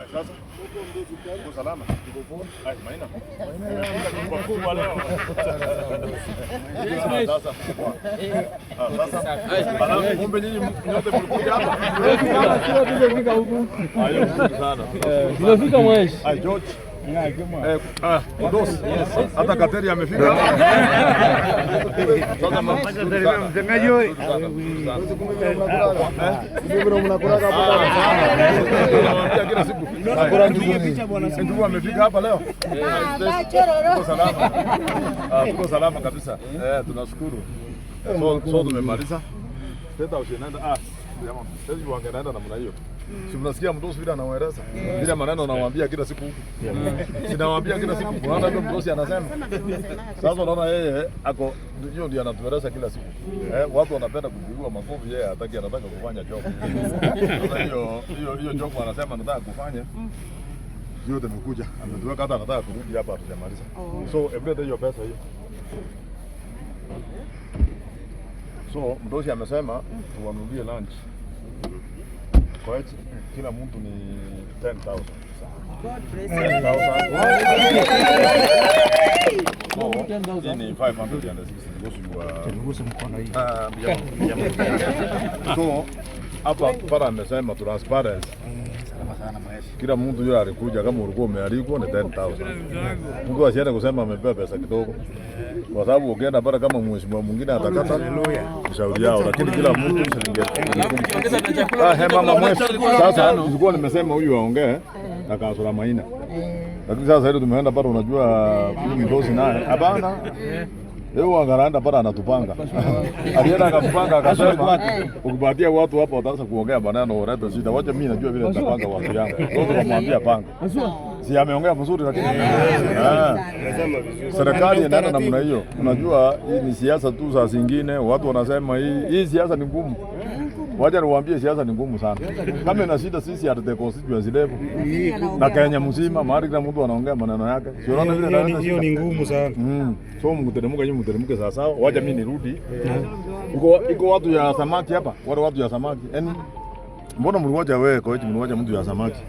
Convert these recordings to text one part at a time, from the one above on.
Sasa uko salama? Uko poa? Hai, Maina. Kwa kubwa leo. Sasa. Sasa. Bana ngombe nyinyi nyote mlikuja hapa. Sio tumefika huku. Hayo sana. Tumefika mweshi. Hai George. Boss. Hata Kateri amefika. Sasa msemaji wewe. Ndio mnakula hapa. Kila siku. Ndio amefika hapa leo. Tuko salama. Tuko salama kabisa. Tunashukuru. So tumemaliza. Teta ushenenda. Jamaa, sasa wangeenda namna hiyo. Si mnasikia mdosi vile anawaeleza? Vile maneno anawaambia kila siku huku. Sinawaambia kila siku. Unaona ndio mdosi anasema. Sasa unaona yeye ako hiyo ndio anatueleza kila siku. Watu wanapenda kupigwa makofi, yeye anataka kufanya job. Sasa hiyo job anasema anataka kufanya. Hiyo tumekuja. Ametuweka hata anataka kurudi hapa tujamaliza. So everyday hiyo pesa hiyo. So mdosi amesema tuwanunulie lunch. Kwa hiyo kila mtu ni 10,000. God bless you. Ni 560 because mkono hii. So hapa para amesema transparency. Kila mtu yule alikuja kama ulikuwa umealikwa ni 10,000. Mtu asiende kusema amepewa pesa kidogo. Kwa sababu ukienda pale kama mheshimiwa mwingine atakata shauri yao, lakini kila mtu shilingi. Mama mwetu sasa nilikuwa nimesema huyu aongee akasura Maina. Lakini sasa hivi tumeenda pale, unajua huyu mdosi naye hapana. Leo angaranda pale anatupanga. Alienda akatupanga akasema ukipatia watu hapo wataanza kuongea banana ureta shida. Wacha mimi najua vile nitapanga watu yangu. Ndio kumwambia panga. Si ameongea vizuri lakini serikali inaenda namna hiyo. Unajua hii ni siasa tu, saa zingine watu wanasema hii siasa ni ngumu. Wacha niwaambie siasa ni ngumu sana. Kama ina shida sisi at the constituency level na Kenya mzima, mahali kila mtu anaongea maneno yake. Sio unaona vile naona hiyo ni ngumu sana. So mkuteremka nyinyi mteremke sasa. Wacha mimi nirudi. Iko watu ya samaki hapa. Wale watu ya samaki. Yaani mbona mliwacha wewe kwa hiyo mliwacha mtu ya samaki?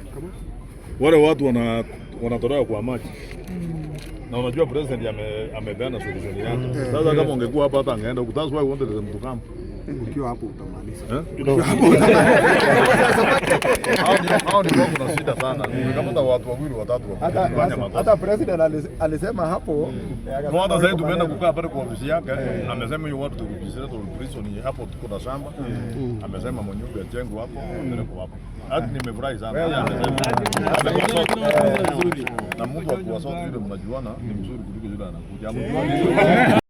Wale watu wanatolewa kwa maji. Na unajua president amepeana solution yake. Sasa kama ungekuwa hapa hata angeenda huko. That's why we wanted mtu kama Ukiwa hapo utamaliza. Hao ni wako na shida sana. Kama watu wawili watatu wakifanya makosa. Hata president alisema hapo. Hata sasa tumeenda kukaa pale kwa ofisi yake. Amesema hiyo watu tukipizia prison hapo tuko na shamba. Amesema mnyumba ya jengo hapo, ndio hapo. Hadi nimefurahi sana. Amesema na mtu wa kuwasota yule mnajuana ni mzuri kuliko yule anakuja.